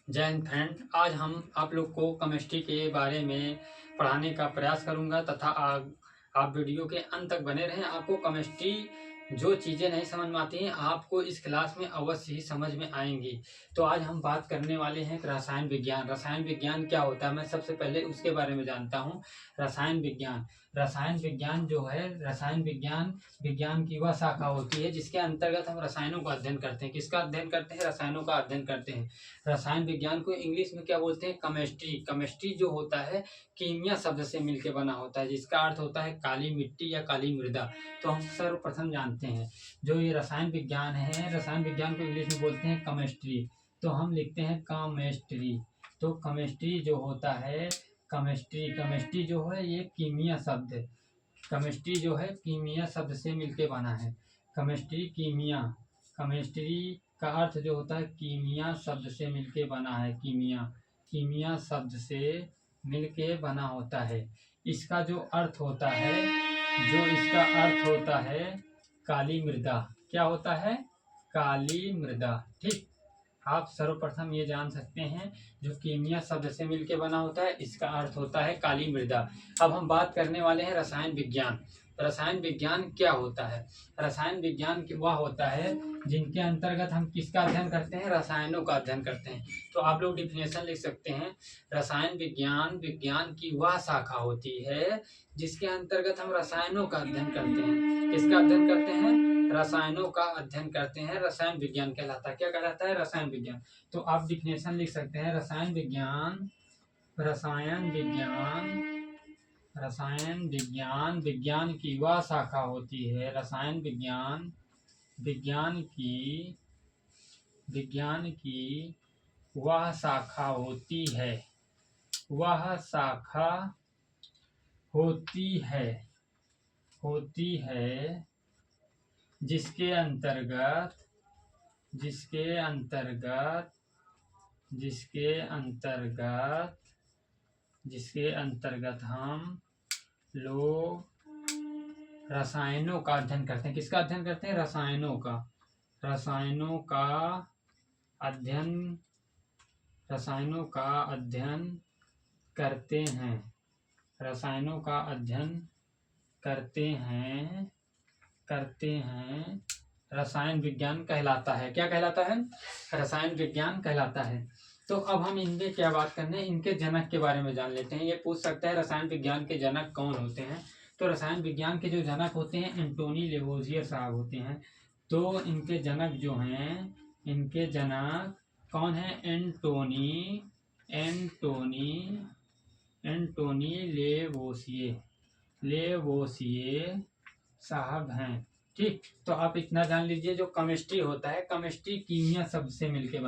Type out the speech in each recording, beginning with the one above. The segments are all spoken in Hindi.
जय हिंद फ्रेंड। आज हम आप लोग को केमिस्ट्री के बारे में पढ़ाने का प्रयास करूंगा तथा आप वीडियो के अंत तक बने रहें। आपको केमिस्ट्री जो चीज़ें नहीं समझ में आती हैं आपको इस क्लास में अवश्य ही समझ में आएंगी। तो आज हम बात करने वाले हैं रसायन विज्ञान। रसायन विज्ञान क्या होता है, मैं सबसे पहले उसके बारे में जानता हूँ। रसायन विज्ञान जो है, रसायन विज्ञान विज्ञान की वह शाखा होती है जिसके अंतर्गत हम रसायनों का अध्ययन करते हैं। किसका अध्ययन करते हैं? रसायनों का अध्ययन करते हैं। रसायन विज्ञान को इंग्लिश में क्या बोलते हैं? केमिस्ट्री। केमिस्ट्री जो होता है कीमिया शब्द से मिलकर बना होता है जिसका अर्थ होता है काली मिट्टी या काली मृदा। तो हम सर्वप्रथम जानते हैं जो ये रसायन विज्ञान है, रसायन विज्ञान को इंग्लिश में बोलते हैं केमिस्ट्री। तो हम लिखते हैं केमिस्ट्री। तो केमिस्ट्री जो होता है, केमिस्ट्री जो है ये कीमिया शब्द है। केमिस्ट्री जो है कीमिया शब्द से मिलके बना है। केमिस्ट्री कीमिया, केमिस्ट्री का अर्थ जो होता है कीमिया शब्द से मिलके बना है। कीमिया शब्द से मिलके बना होता है। इसका जो अर्थ होता है, काली मृदा। क्या होता है? काली मृदा। ठीक, आप सर्वप्रथम ये जान सकते हैं जो कीमिया शब्द से मिलके बना होता है इसका अर्थ होता है काली मृदा। अब हम बात करने वाले हैं रसायन विज्ञान। रसायन विज्ञान क्या होता है? रसायन विज्ञान वह होता है जिनके अंतर्गत हम किसका अध्ययन करते हैं? रसायनों का अध्ययन करते हैं। तो आप लोग डिफिनेशन लिख सकते हैं, रसायन विज्ञान विज्ञान की वह शाखा होती है जिसके अंतर्गत हम रसायनों का अध्ययन करते हैं। किसका अध्ययन करते हैं? रसायनों का अध्ययन करते हैं। रसायन विज्ञान कहलाता है। क्या कहलाता है? रसायन विज्ञान। तो आप डिफिनेशन लिख सकते हैं, रसायन विज्ञान विज्ञान की वह शाखा होती है। रसायन विज्ञान विज्ञान की वह शाखा होती है, जिसके अंतर्गत हम लोग रसायनों का अध्ययन करते हैं। किसका अध्ययन करते हैं? रसायनों का अध्ययन करते हैं। रसायन विज्ञान कहलाता है। क्या कहलाता है? रसायन विज्ञान कहलाता है। तो अब हम इनके क्या बात करने हैं, इनके जनक के बारे में जान लेते हैं। ये पूछ सकता है रसायन विज्ञान के जनक कौन होते हैं। तो रसायन विज्ञान के जो जनक होते हैं एंटोनी लेवोजियर साहब होते हैं। तो इनके जनक जो हैं, इनके जनक कौन है? एंटोनी लेवोसिए साहब हैं। ठीक, तो आप इतना जान लीजिए जो केमिस्ट्री होता है, केमिस्ट्री कीमिया शब्द से मिलके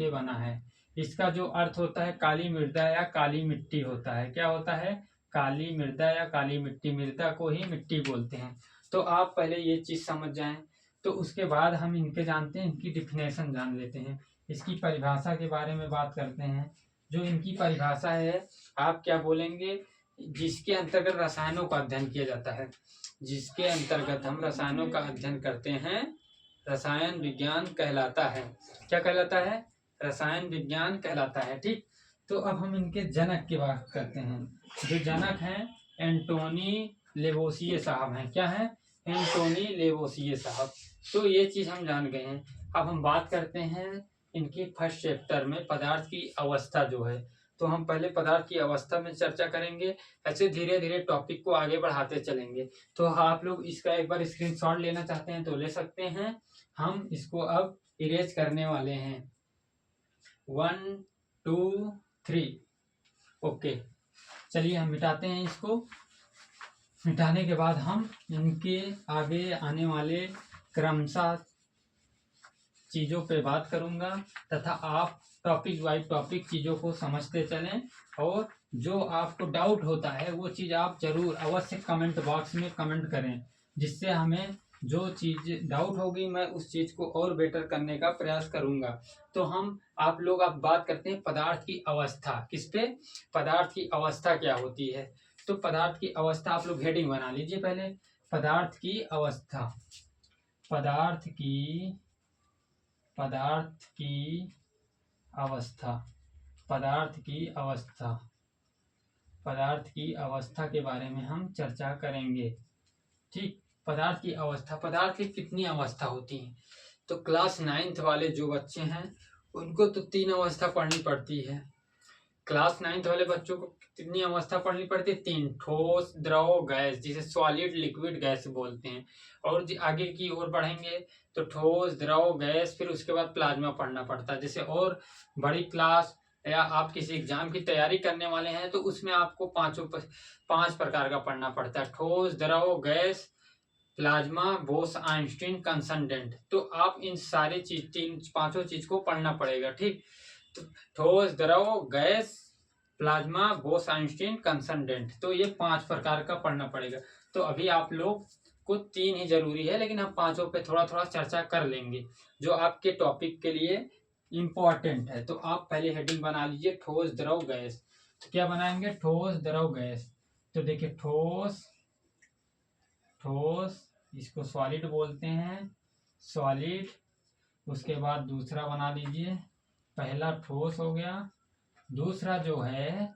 बना है। इसका जो अर्थ होता है काली मृदा या काली मिट्टी होता है। क्या होता है? काली मृदा या काली मिट्टी। मृदा को ही मिट्टी बोलते हैं। तो आप पहले ये चीज समझ जाएं, तो उसके बाद हम इनके जानते हैं, इनकी डिफिनेशन जान लेते हैं। इसकी परिभाषा के बारे में बात करते हैं। जो इनकी परिभाषा है, आप क्या बोलेंगे? जिसके अंतर्गत रसायनों का अध्ययन किया जाता है, जिसके अंतर्गत हम रसायनों का अध्ययन करते हैं, रसायन विज्ञान कहलाता है। क्या कहलाता है? रसायन विज्ञान कहलाता है। ठीक, तो अब हम इनके जनक की बात करते हैं। जो जनक हैं एंटोनी लेवोसिए साहब हैं। क्या है? एंटोनी लेवोसिए साहब। तो ये चीज हम जान गए हैं। अब हम बात करते हैं इनकी फर्स्ट चैप्टर में पदार्थ की अवस्था जो है। तो हम पहले पदार्थ की अवस्था में चर्चा करेंगे, ऐसे धीरे धीरे टॉपिक को आगे बढ़ाते चलेंगे। तो आप लोग इसका एक बार स्क्रीनशॉट लेना चाहते हैं तो ले सकते हैं। हम इसको अब इरेज करने वाले हैं। 1 2 3। ओके, चलिए हम मिटाते हैं इसको। मिटाने के बाद हम इनके आगे आने वाले क्रमशः चीज़ों पे बात करूंगा तथा आप टॉपिक वाइज टॉपिक चीज़ों को समझते चलें। और जो आपको डाउट होता है वो चीज़ आप जरूर अवश्य कमेंट बॉक्स में कमेंट करें, जिससे हमें जो चीज़ डाउट होगी मैं उस चीज़ को और बेटर करने का प्रयास करूंगा। तो आप लोग अब बात करते हैं पदार्थ की अवस्था। किस पे? पदार्थ की अवस्था क्या होती है। तो पदार्थ की अवस्था आप लोग हेडिंग बना लीजिए पहले। पदार्थ की अवस्था, पदार्थ की अवस्था, पदार्थ की अवस्था, पदार्थ की अवस्था के बारे में हम चर्चा करेंगे। ठीक, पदार्थ की अवस्था, पदार्थ की कितनी अवस्था होती है? तो क्लास 9th वाले जो बच्चे हैं उनको तो 3 अवस्था पढ़नी पड़ती है। क्लास 9th वाले बच्चों को कितनी अवस्था पढ़नी पड़ती है? 3, ठोस, द्रव, गैस, जिसे सॉलिड, लिक्विड, गैस बोलते हैं। और आगे की ओर बढ़ेंगे तो ठोस, द्रव, गैस, फिर उसके बाद प्लाज्मा पढ़ना पड़ता है। जैसे और बड़ी क्लास या आप किसी एग्जाम की तैयारी करने वाले हैं तो उसमें आपको 5 प्रकार का पढ़ना पड़ता है, ठोस, द्रव, गैस, प्लाज्मा, बोस आइंस्टीन, कंसंडेंट। तो आप इन सारे चीज 5 चीज को पढ़ना पड़ेगा। ठीक, तो ठोस, द्रव, गैस, प्लाज्मा, बोस आइंस्टीन, कंसंडेंट, तो ये 5 प्रकार का पढ़ना पड़ेगा। तो अभी आप लोग को 3 ही जरूरी है, लेकिन हम 5 पे थोड़ा थोड़ा चर्चा कर लेंगे जो आपके टॉपिक के लिए इम्पोर्टेंट है। तो आप पहले हेडिंग बना लीजिए, ठोस, द्रव, गैस। तो क्या बनाएंगे? ठोस, द्रव, गैस। तो देखिए, ठोस, ठोस इसको सॉलिड बोलते हैं, सॉलिड। उसके बाद दूसरा बना लीजिए, पहला ठोस हो गया, दूसरा जो है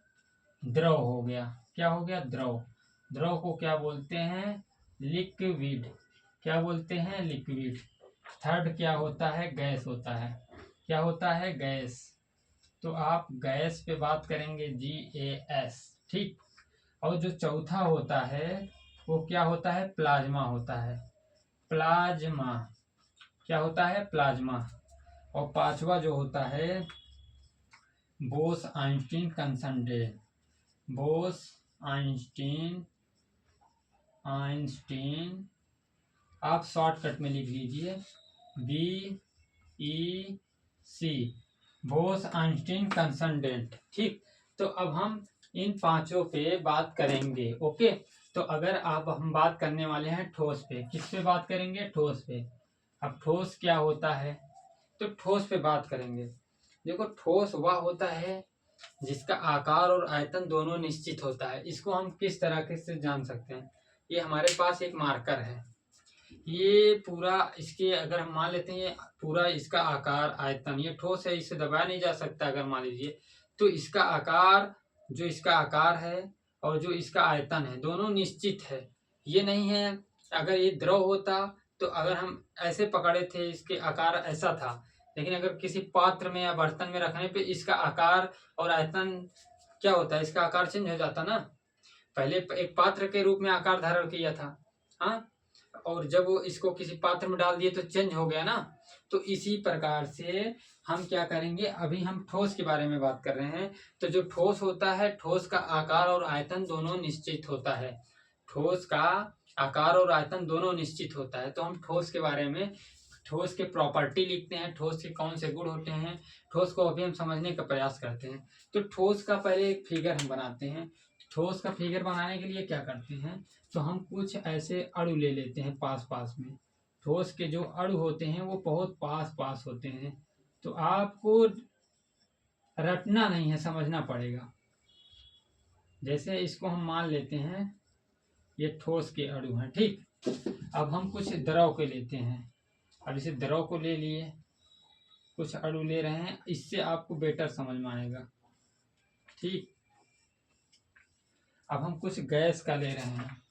द्रव हो गया। क्या हो गया? द्रव। द्रव को क्या बोलते हैं? लिक्विड। क्या बोलते हैं? लिक्विड। थर्ड क्या होता है? गैस होता है। क्या होता है? गैस। तो आप गैस पे बात करेंगे, GAS। ठीक, और जो चौथा होता है वो क्या होता है? प्लाज्मा होता है, प्लाज्मा। क्या होता है? प्लाज्मा। और 5वां जो होता है Bose Einstein condensate, Bose Einstein, Einstein आप शॉर्टकट में लिख लीजिए, BEC, बोस आइंस्टीन कंसंडेंट। ठीक, तो अब हम इन 5 पे बात करेंगे। ओके, तो अगर आप हम बात करने वाले हैं ठोस पे, किस पे बात करेंगे? ठोस पे। अब ठोस क्या होता है? तो ठोस पे बात करेंगे। देखो, ठोस वह होता है जिसका आकार और आयतन दोनों निश्चित होता है। इसको हम किस तरह से जान सकते हैं? ये हमारे पास एक मार्कर है, ये पूरा इसके अगर हम मान लेते हैं पूरा इसका आकार, आयतन, ये ठोस है, इसे दबाया नहीं जा सकता। अगर मान लीजिए तो इसका आकार, जो इसका आकार है और जो इसका आयतन है दोनों निश्चित है। ये नहीं है अगर ये द्रव होता तो अगर हम ऐसे पकड़े थे, इसके आकार ऐसा था, लेकिन अगर किसी पात्र में या बर्तन में रखने पे इसका आकार और आयतन क्या होता है? इसका आकार चेंज हो जाता ना। पहले एक पात्र के रूप में आकार धारण किया था, हाँ, और जब वो इसको किसी पात्र में डाल दिए तो चेंज हो गया ना। तो इसी प्रकार से हम क्या करेंगे, अभी हम ठोस के बारे में बात कर रहे हैं। तो जो ठोस होता है, ठोस का आकार और आयतन दोनों निश्चित होता है। ठोस का आकार और आयतन दोनों निश्चित होता है। तो हम ठोस के बारे में, ठोस के प्रॉपर्टी लिखते हैं, ठोस के कौन से गुण होते हैं, ठोस को अभी हम समझने का प्रयास करते हैं। तो ठोस का पहले एक फिगर हम बनाते हैं। ठोस का फिगर बनाने के लिए क्या करते हैं? तो हम कुछ ऐसे अणु ले लेते हैं पास पास में। ठोस के जो अणु होते हैं वो बहुत पास पास होते हैं, तो आपको रटना नहीं है, समझना पड़ेगा। जैसे इसको हम मान लेते हैं ये ठोस के अणु हैं। ठीक, अब हम कुछ द्रव के लेते हैं। अब इसे द्रव को ले लिए, कुछ अणु ले रहे हैं, इससे आपको बेटर समझ में आएगा। ठीक, अब हम कुछ गैस का ले रहे हैं,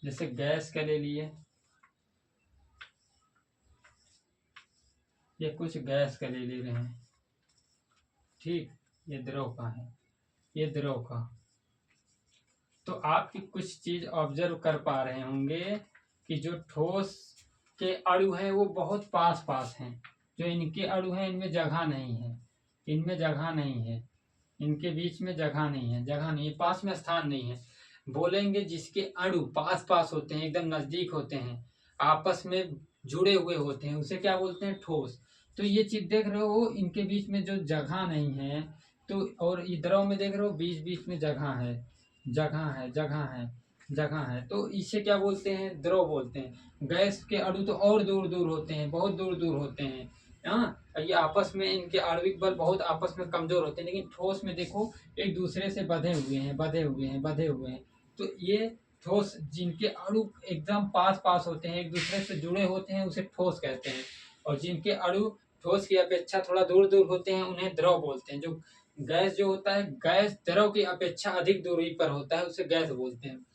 जैसे गैस का ले लिए, ये कुछ गैस का ले रहे हैं। ठीक, ये द्रव का है, ये द्रव का। तो आप कुछ चीज ऑब्जर्व कर पा रहे होंगे कि जो ठोस के अणु हैं वो बहुत पास पास हैं। जो इनके अणु हैं इनमें जगह नहीं है, इनमें जगह नहीं है, इनके बीच में जगह नहीं है, जगह नहीं है, पास में स्थान नहीं है। बोलेंगे जिसके अणु पास पास होते हैं, एकदम नजदीक होते हैं, आपस में जुड़े हुए होते हैं, उसे क्या बोलते हैं? ठोस। तो ये चीज देख रहे हो, इनके बीच में जो जगह नहीं है, तो और ये द्रव में देख रहे हो बीच बीच में जगह है, जगह है, जगह है, जगह है, तो इसे क्या बोलते हैं? द्रव बोलते हैं। गैस के अणु तो और दूर दूर होते हैं, बहुत दूर दूर होते हैं, हाँ, ये आपस में इनके आणविक बल बहुत आपस में कमजोर होते हैं। लेकिन ठोस में देखो एक दूसरे से बंधे हुए हैं, बंधे हुए हैं, बंधे हुए हैं। तो ये ठोस जिनके अणु एकदम पास पास होते हैं, एक दूसरे से जुड़े होते हैं, उसे ठोस कहते हैं। और जिनके अणु ठोस की अपेक्षा थोड़ा दूर दूर होते हैं उन्हें द्रव बोलते हैं। जो गैस जो होता है, गैस द्रव की अपेक्षा अधिक दूरी पर होता है, उसे गैस बोलते हैं।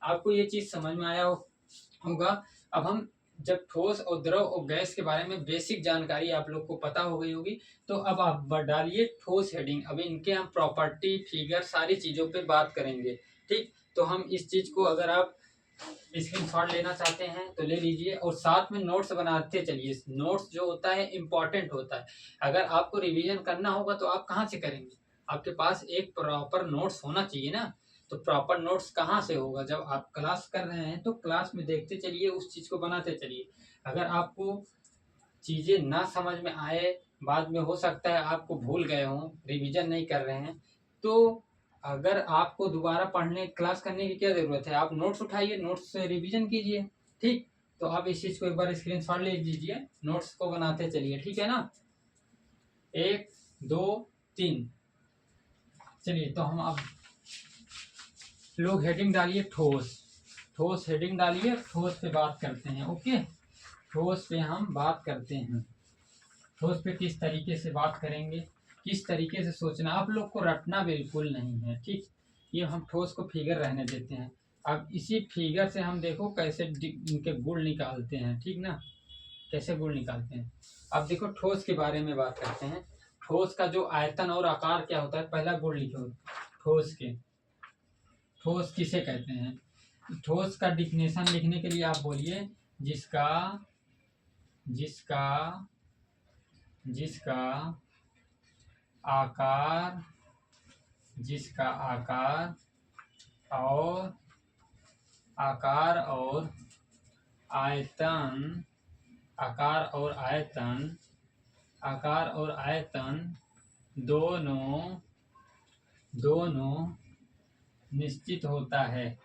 आपको ये चीज समझ में आया होगा। अब हम जब ठोस और द्रव और गैस के बारे में बेसिक जानकारी आप लोग को पता हो गई होगी, तो अब आप डालिए ठोस हेडिंग। अभी इनके हम प्रॉपर्टी, फिगर, सारी चीजों पे बात करेंगे। ठीक, तो हम इस चीज को अगर आप स्क्रीनशॉट लेना चाहते हैं तो ले लीजिए और साथ में नोट्स बनाते चलिए। नोट्स जो होता है इम्पॉर्टेंट होता है। अगर आपको रिवीजन करना होगा तो आप कहाँ से करेंगे? आपके पास एक प्रॉपर नोट्स होना चाहिए ना। तो प्रॉपर नोट्स कहाँ से होगा? जब आप क्लास कर रहे हैं तो क्लास में देखते चलिए, उस चीज को बनाते चलिए। अगर आपको चीजें ना समझ में आए, बाद में हो सकता है आपको भूल गए हों, रिवीजन नहीं कर रहे हैं, तो अगर आपको दोबारा पढ़ने क्लास करने की क्या जरूरत है? आप नोट्स उठाइए, नोट्स से रिवीजन कीजिए। ठीक, तो आप इस चीज को एक बार स्क्रीनशॉट ले लीजिए, नोट्स को बनाते चलिए। ठीक है ना? 1 2 3। चलिए, तो हम अब लोग हेडिंग डालिए ठोस। ठोस हेडिंग डालिए, ठोस पे बात करते हैं। ओके, ठोस पे हम बात करते हैं। ठोस पे किस तरीके से बात करेंगे, किस तरीके से सोचना, आप लोग को रटना बिल्कुल नहीं है। ठीक, ये हम ठोस को फिगर रहने देते हैं। अब इसी फिगर से हम देखो कैसे इनके गुण निकालते हैं। ठीक ना, कैसे गुण निकालते हैं। अब देखो ठोस के बारे में बात करते हैं। ठोस का जो आयतन और आकार क्या होता है, पहला गुण लिखो ठोस के। ठोस किसे कहते हैं? ठोस का डिफिनेशन लिखने के लिए आप बोलिए जिसका जिसका जिसका आकार और आयतन दोनों निश्चित होता है।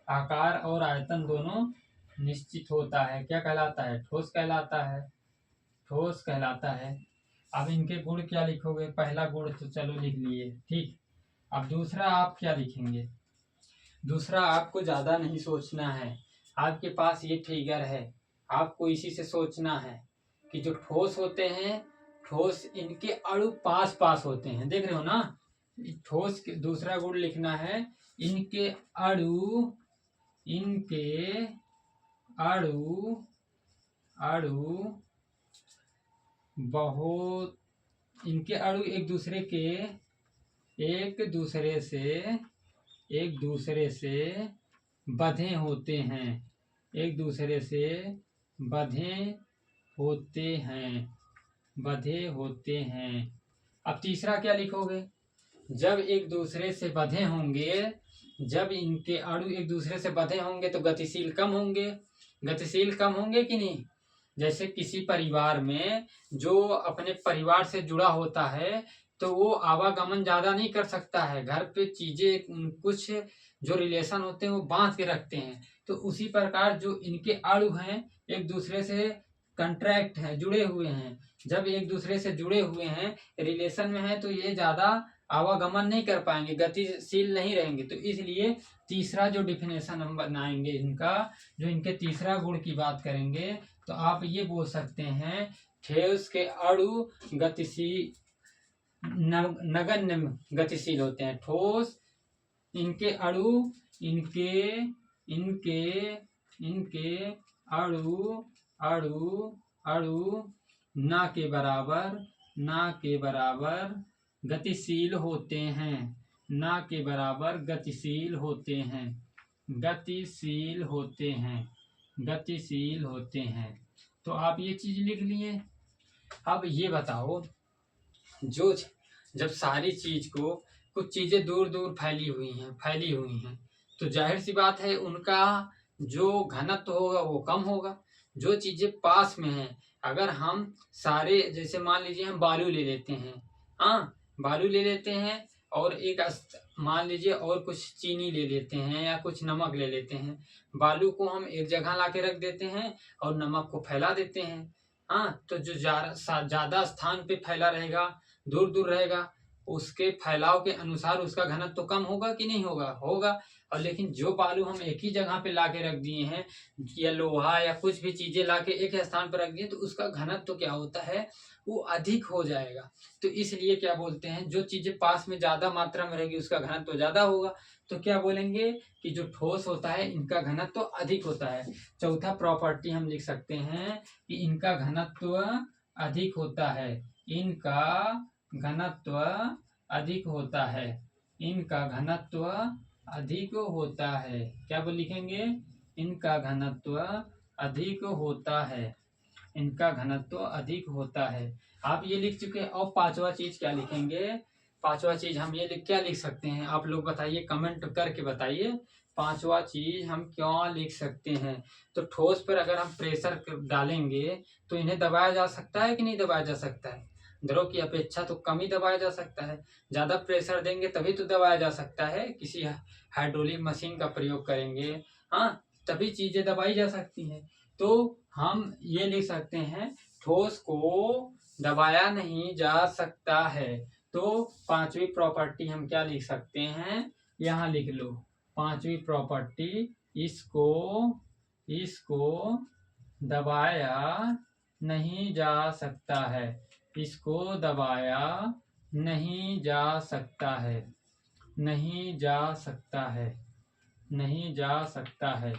आकार और आयतन दोनों निश्चित होता है। क्या कहलाता है? ठोस कहलाता है। ठोस कहलाता है। अब इनके गुण क्या लिखोगे? पहला गुण तो चलो लिख लिए। ठीक, अब दूसरा आप क्या लिखेंगे? दूसरा आपको ज्यादा नहीं सोचना है। आपके पास ये फिगर है, आपको इसी से सोचना है कि जो ठोस होते हैं, ठोस इनके अणु पास पास होते हैं। देख रहे हो ना? ठोस के दूसरा गुण लिखना है, इनके अणु बहुत, इनके अणु एक दूसरे से बंधे होते हैं। एक दूसरे से बंधे होते हैं। अब तीसरा क्या लिखोगे? जब एक दूसरे से बंधे होंगे, जब इनके अणु एक दूसरे से बंधे होंगे तो गतिशील कम होंगे। गतिशील कम होंगे कि नहीं? जैसे किसी परिवार में जो अपने परिवार से जुड़ा होता है तो वो आवागमन ज्यादा नहीं कर सकता है। घर पे चीजें कुछ जो रिलेशन होते हैं वो बांध के रखते हैं। तो उसी प्रकार जो इनके अणु हैं एक दूसरे से कंट्रैक्ट हैं, जुड़े हुए हैं। जब एक दूसरे से जुड़े हुए हैं, रिलेशन में हैं, तो ये ज्यादा आवागमन नहीं कर पाएंगे, गतिशील नहीं रहेंगे। तो इसलिए तीसरा जो डिफिनेशन हम बनाएंगे इनका, जो इनके तीसरा गुण की बात करेंगे, तो आप ये बोल सकते हैं ठोस के अणु गतिशील नगण्य गतिशील होते हैं। ठोस इनके अणु अणु ना के बराबर गतिशील होते हैं। ना के बराबर गतिशील होते हैं। तो आप ये चीज लिख लिए। अब ये बताओ, जो जब सारी चीज को, कुछ चीजें दूर दूर फैली हुई हैं, तो जाहिर सी बात है उनका जो घनत्व होगा वो कम होगा। जो चीजें पास में हैं, अगर हम सारे, जैसे मान लीजिए हम बालू ले लेते हैं, बालू ले लेते हैं और एक मान लीजिए और कुछ चीनी ले लेते हैं या कुछ नमक ले लेते हैं। बालू को हम एक जगह ला के रख देते हैं और नमक को फैला देते हैं। तो जो ज्यादा स्थान पे फैला रहेगा, दूर दूर रहेगा, उसके फैलाव के अनुसार उसका घनत्व तो कम होगा कि नहीं होगा? और लेकिन जो बालू हम एक ही जगह पे ला के रख दिए हैं या लोहा या कुछ भी चीजें ला के एक स्थान पर रख दिए तो उसका घनत्व तो क्या होता है वो अधिक हो जाएगा। तो इसलिए क्या बोलते हैं जो चीजें पास में ज्यादा मात्रा में रहेगी उसका घनत्व तो ज्यादा होगा। तो क्या बोलेंगे कि जो ठोस होता है इनका घनत्व तो अधिक होता है। चौथा प्रॉपर्टी हम लिख सकते हैं कि इनका घनत्व अधिक होता है। इनका घनत्व अधिक होता है। इनका घनत्व अधिक होता है। क्या बोल लिखेंगे? इनका घनत्व अधिक होता है। इनका घनत्व अधिक होता है। आप ये लिख चुके हैं। और पांचवा चीज क्या लिखेंगे? पांचवा चीज हम ये क्या लिख सकते हैं? आप लोग बताइए, कमेंट करके बताइए पांचवा चीज हम क्या लिख सकते हैं। तो ठोस पर अगर हम प्रेशर डालेंगे तो इन्हें दबाया जा सकता है कि नहीं दबाया जा सकता है? द्रव की अपेक्षा तो कम ही दबाया जा सकता है। ज्यादा प्रेशर देंगे तभी तो दबाया जा सकता है। किसी हाइड्रोलिक मशीन का प्रयोग करेंगे, हाँ, तभी चीजें दबाई जा सकती हैं। तो हम ये लिख सकते हैं ठोस को दबाया नहीं जा सकता है। तो पांचवी प्रॉपर्टी हम क्या लिख सकते हैं? यहाँ लिख लो पांचवी प्रॉपर्टी, इसको दबाया नहीं जा सकता है। इसको दबाया नहीं जा सकता है। नहीं जा सकता है। नहीं जा सकता है।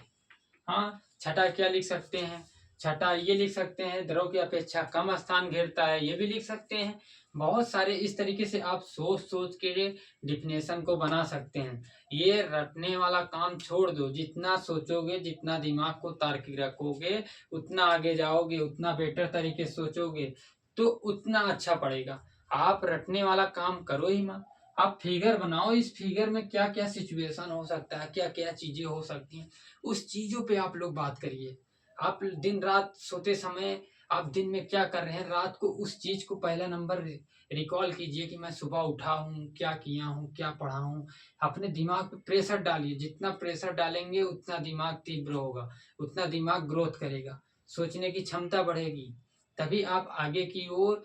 हाँ, छठा क्या लिख सकते हैं? छठा ये लिख सकते हैं द्रव की अपेक्षा कम स्थान घेरता है। ये भी लिख सकते हैं। बहुत सारे इस तरीके से आप सोच सोच के डिफिनेशन को बना सकते हैं। ये रटने वाला काम छोड़ दो। जितना सोचोगे, जितना दिमाग को तार्किक रखोगे, उतना आगे जाओगे, उतना बेटर तरीके से सोचोगे तो उतना अच्छा पड़ेगा। आप रटने वाला काम करो ही मत। आप फिगर बनाओ। इस फिगर में क्या क्या सिचुएशन हो सकता है, क्या क्या चीजें हो सकती हैं, उस चीजों पे आप लोग बात करिए। आप दिन रात सोते समय आप दिन में क्या कर रहे हैं, रात को उस चीज को पहला नंबर रिकॉल कीजिए कि मैं सुबह उठा हूँ, क्या किया हूँ, क्या पढ़ा हूँ। अपने दिमाग पे प्रेशर डालिए। जितना प्रेशर डालेंगे उतना दिमाग तीव्र होगा, उतना दिमाग ग्रोथ करेगा, सोचने की क्षमता बढ़ेगी। तभी आप आगे की ओर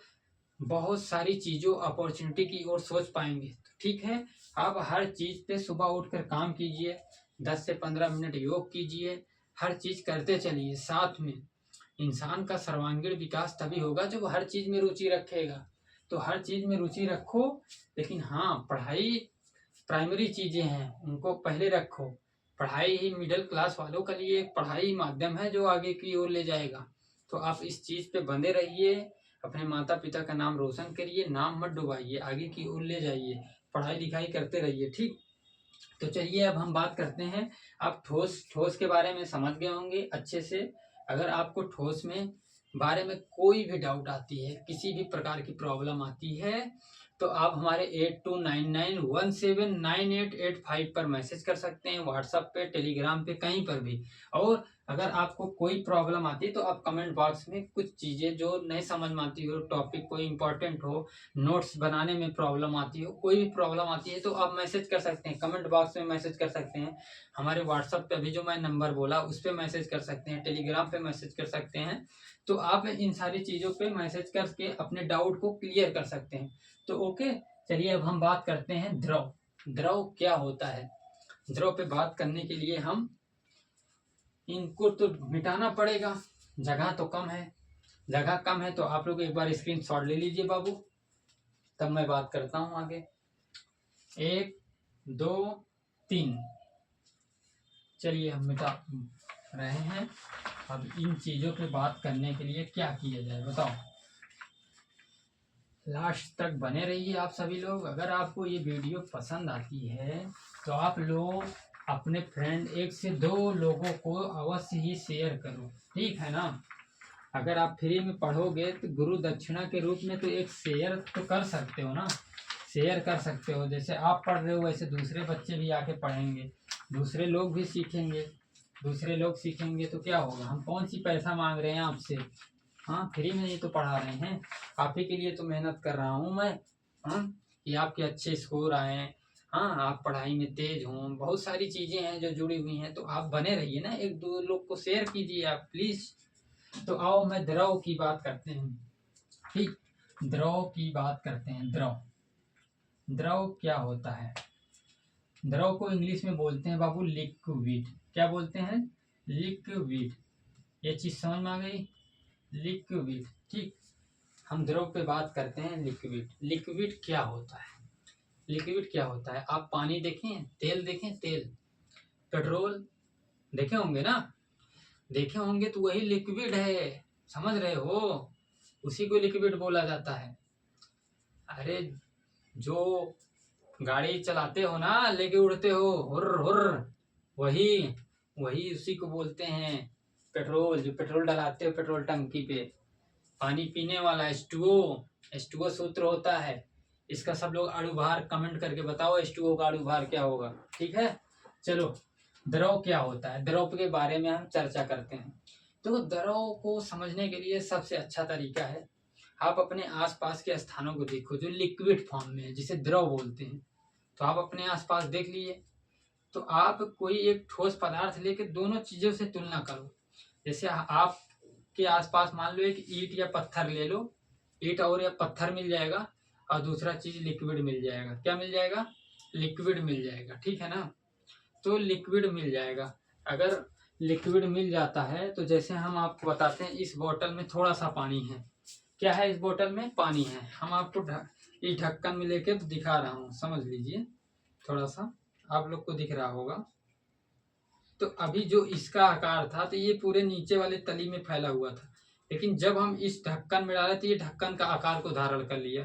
बहुत सारी चीजों, अपॉर्चुनिटी की ओर सोच पाएंगे। तो ठीक है, आप हर चीज पे सुबह उठकर काम कीजिए। 10 से 15 मिनट योग कीजिए। हर चीज करते चलिए साथ में। इंसान का सर्वांगीण विकास तभी होगा जब हर चीज में रुचि रखेगा। तो हर चीज में रुचि रखो, लेकिन हाँ, पढ़ाई प्राइमरी चीजें हैं, उनको पहले रखो। पढ़ाई ही मिडिल क्लास वालों के लिए एक पढ़ाई माध्यम है जो आगे की ओर ले जाएगा। तो आप इस चीज पे बंधे रहिए। अपने माता पिता का नाम रोशन करिए, नाम मत डुबाइए, आगे की ओर ले जाइए, पढ़ाई लिखाई करते रहिए। ठीक, तो चलिए अब हम बात करते हैं। आप ठोस के बारे में समझ गए होंगे अच्छे से। अगर आपको ठोस में बारे में कोई भी डाउट आती है, किसी भी प्रकार की प्रॉब्लम आती है, तो आप हमारे 8299179885 पर मैसेज कर सकते हैं, व्हाट्सएप पे, टेलीग्राम पे, कहीं पर भी। और अगर आपको कोई प्रॉब्लम आती है तो आप कमेंट बॉक्स में कुछ चीज़ें जो नहीं समझ में आती हो, टॉपिक कोई इंपॉर्टेंट हो, नोट्स बनाने में प्रॉब्लम आती हो, कोई भी प्रॉब्लम आती है तो आप मैसेज कर सकते हैं, कमेंट बॉक्स में मैसेज कर सकते हैं। हमारे व्हाट्सएप पे अभी जो मैं नंबर बोला उस पर मैसेज कर सकते हैं, टेलीग्राम पे मैसेज कर सकते हैं। तो आप इन सारी चीज़ों पे मैसेज करके अपने डाउट को क्लियर कर सकते हैं। तो ओके, चलिए अब हम बात करते हैं द्रव। द्रव क्या होता है? द्रव पे बात करने के लिए हम इनको तो मिटाना पड़ेगा। जगह तो कम है। जगह कम है तो आप लोग एक बार स्क्रीनशॉट ले लीजिए बाबू, तब मैं बात करता हूँ आगे। 1 2 3। चलिए हम मिटा रहे हैं। अब इन चीज़ों पे बात करने के लिए क्या किया जाए बताओ। लास्ट तक बने रहिए आप सभी लोग। अगर आपको ये वीडियो पसंद आती है तो आप लोग अपने फ्रेंड 1 से 2 लोगों को अवश्य ही शेयर करो, ठीक है ना। अगर आप फ्री में पढ़ोगे तो गुरु दक्षिणा के रूप में तो एक शेयर तो कर सकते हो ना। शेयर कर सकते हो, जैसे आप पढ़ रहे हो वैसे दूसरे बच्चे भी आके पढ़ेंगे, दूसरे लोग भी सीखेंगे। दूसरे लोग सीखेंगे तो क्या होगा, हम कौन सी पैसा मांग रहे हैं आपसे, हाँ, फ्री में ही तो पढ़ा रहे हैं। आप ही के लिए तो मेहनत कर रहा हूँ मैं, हाँ, कि आपके अच्छे स्कोर आए, हाँ, आप पढ़ाई में तेज हों। बहुत सारी चीज़ें हैं जो जुड़ी हुई हैं, तो आप बने रहिए ना। 1 2 लोग को शेयर कीजिए आप प्लीज़। तो आओ मैं द्रव की बात करते हैं। ठीक, द्रव की बात करते हैं। द्रव क्या होता है? द्रव को इंग्लिश में बोलते हैं बाबू लिक्विड। क्या बोलते हैं? लिक्विड। ये चीज समझ में आ गई? लिक्विड। ठीक, हम द्रव पे बात करते हैं। लिक्विड, लिक्विड क्या होता है? लिक्विड क्या होता है? आप पानी देखें, तेल देखें, तेल, पेट्रोल देखे होंगे ना? देखे होंगे तो वही लिक्विड है, समझ रहे हो? उसी को लिक्विड बोला जाता है। अरे जो गाड़ी चलाते हो ना, लेके उड़ते हो, हुर्र हुर्र, वही वही उसी को बोलते हैं पेट्रोल। जो पेट्रोल डलाते हो पेट्रोल टंकी पे, पानी पीने वाला H2O सूत्र होता है इसका। सब लोग अणुभार कमेंट करके बताओ H2O का अणुभार क्या होगा। ठीक है, चलो द्रव क्या होता है, द्रव के बारे में हम चर्चा करते हैं। तो द्रव को समझने के लिए सबसे अच्छा तरीका है, आप अपने आसपास के स्थानों को देखो जो लिक्विड फॉर्म में है, जिसे द्रव बोलते हैं। तो आप अपने आसपास देख लीजिए, तो आप कोई एक ठोस पदार्थ लेके दोनों चीजों से तुलना करो। जैसे आपके आसपास मान लो एक ईंट या पत्थर ले लो, ईंट और या पत्थर मिल जाएगा, और दूसरा चीज लिक्विड मिल जाएगा। क्या मिल जाएगा? लिक्विड मिल जाएगा। ठीक है ना? तो लिक्विड मिल जाएगा। अगर लिक्विड मिल जाता है तो जैसे हम आपको बताते हैं, इस बोतल में थोड़ा सा पानी है। क्या है? इस बोतल में पानी है। हम आपको इस ढक्कन में लेके दिखा रहा हूँ, समझ लीजिए, थोड़ा सा आप लोग को दिख रहा होगा। तो अभी जो इसका आकार था तो ये पूरे नीचे वाले तली में फैला हुआ था, लेकिन जब हम इस ढक्कन में डाले तो ये ढक्कन का आकार को धारण कर लिया।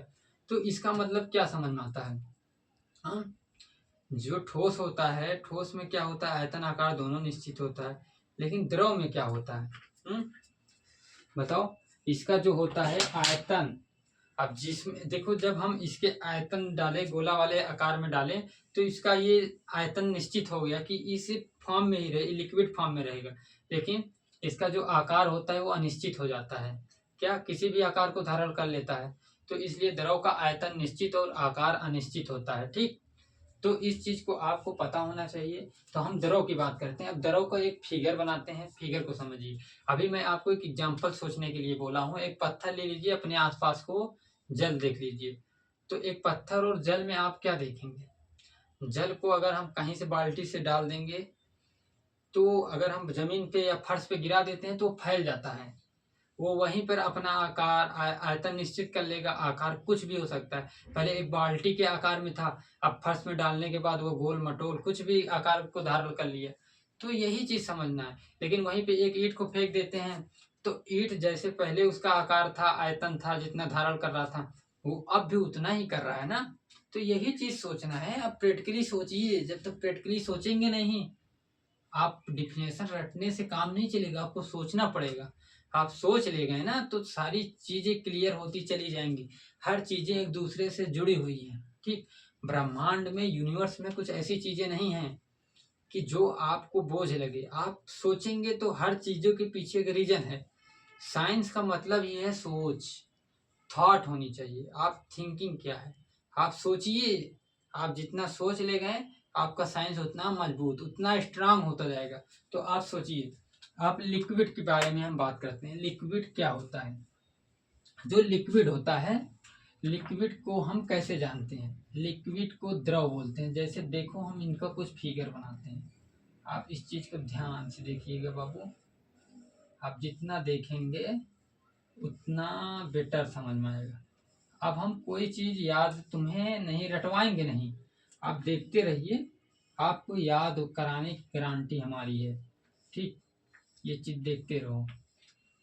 तो इसका मतलब क्या समझ में आता है? हाँ, जो ठोस होता है, ठोस में क्या होता है? आयतन आकार दोनों निश्चित होता है। लेकिन द्रव में क्या होता है? बताओ। इसका जो होता है आयतन, अब जिसमें देखो, जब हम इसके आयतन डाले, गोला वाले आकार में डालें, तो इसका ये आयतन निश्चित हो गया कि इस फॉर्म में ही रहे, लिक्विड फॉर्म में रहेगा। लेकिन इसका जो आकार होता है वो अनिश्चित हो जाता है। क्या? किसी भी आकार को धारण कर लेता है। तो इसलिए द्रव का आयतन निश्चित और आकार अनिश्चित होता है। ठीक, तो इस चीज को आपको पता होना चाहिए। तो हम द्रव की बात करते हैं। अब द्रव का एक फिगर बनाते हैं, फिगर को समझिए। अभी मैं आपको एक एग्जांपल सोचने के लिए बोला हूँ। एक पत्थर ले लीजिए, अपने आसपास को जल देख लीजिए। तो एक पत्थर और जल में आप क्या देखेंगे? जल को अगर हम कहीं से बाल्टी से डाल देंगे, तो अगर हम जमीन पे या फर्श पे गिरा देते हैं तो फैल जाता है। वो वहीं पर अपना आकार आयतन निश्चित कर लेगा। आकार कुछ भी हो सकता है। पहले एक बाल्टी के आकार में था, अब फर्श में डालने के बाद वो गोल मटोल कुछ भी आकार को धारण कर लिया। तो यही चीज समझना है। लेकिन वहीं पे एक ईंट को फेंक देते हैं, तो ईंट जैसे पहले उसका आकार था, आयतन था, जितना धारण कर रहा था, वो अब भी उतना ही कर रहा है ना। तो यही चीज सोचना है। अब प्रैक्टिकली सोचिए। जब तक प्रैक्टिकली सोचेंगे नहीं, आप डिफिनेशन रटने से काम नहीं चलेगा, आपको सोचना पड़ेगा। आप सोच ले गए ना तो सारी चीजें क्लियर होती चली जाएंगी। हर चीजें एक दूसरे से जुड़ी हुई हैं। ठीक, ब्रह्मांड में, यूनिवर्स में कुछ ऐसी चीजें नहीं हैं कि जो आपको बोझ लगे। आप सोचेंगे तो हर चीजों के पीछे एक रीजन है। साइंस का मतलब ये है सोच, थॉट होनी चाहिए। आप थिंकिंग क्या है, आप सोचिए। आप जितना सोच ले गए, आपका साइंस उतना मजबूत, उतना स्ट्रांग होता जाएगा। तो आप सोचिए। आप लिक्विड के बारे में हम बात करते हैं। लिक्विड क्या होता है? जो लिक्विड होता है, लिक्विड को हम कैसे जानते हैं? लिक्विड को द्रव बोलते हैं। जैसे देखो, हम इनका कुछ फिगर बनाते हैं। आप इस चीज को ध्यान से देखिएगा बाबू। आप जितना देखेंगे उतना बेटर समझ में आएगा। अब हम कोई चीज याद तुम्हें नहीं रटवाएंगे, नहीं, आप देखते रहिए। आपको याद कराने की गारंटी हमारी है। ठीक, ये चीज देखते रहो।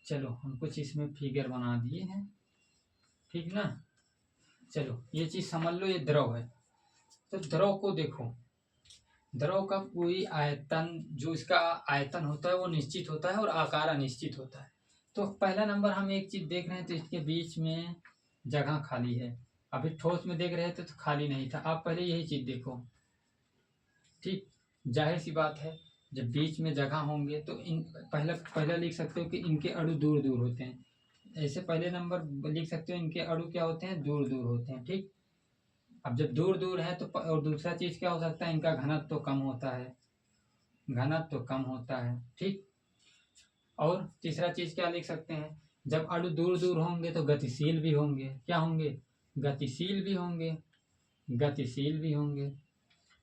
चलो, हम कुछ इसमें फिगर बना दिए हैं। ठीक ना? चलो, ये चीज समझ लो, ये द्रव है। तो द्रव को देखो, द्रव का कोई आयतन, जो इसका आयतन होता है वो निश्चित होता है और आकार अनिश्चित होता है। तो पहला नंबर हम एक चीज देख रहे हैं, तो इसके बीच में जगह खाली है। अभी ठोस में देख रहे थे तो खाली नहीं था। आप पहले यही चीज देखो। ठीक, जाहिर सी बात है, जब बीच में जगह होंगे तो इन पहला पहला लिख सकते हो कि इनके अणु दूर दूर होते हैं। ऐसे पहले नंबर लिख सकते हो, इनके अणु क्या होते हैं? दूर दूर होते हैं। ठीक, अब जब दूर दूर है तो और दूसरा चीज क्या हो सकता है? इनका घनत्व तो कम होता है, घनत्व तो कम होता है। ठीक, और तीसरा चीज क्या लिख सकते हैं? जब अणु दूर दूर होंगे तो गतिशील भी होंगे। क्या होंगे? गतिशील भी होंगे, गतिशील भी होंगे।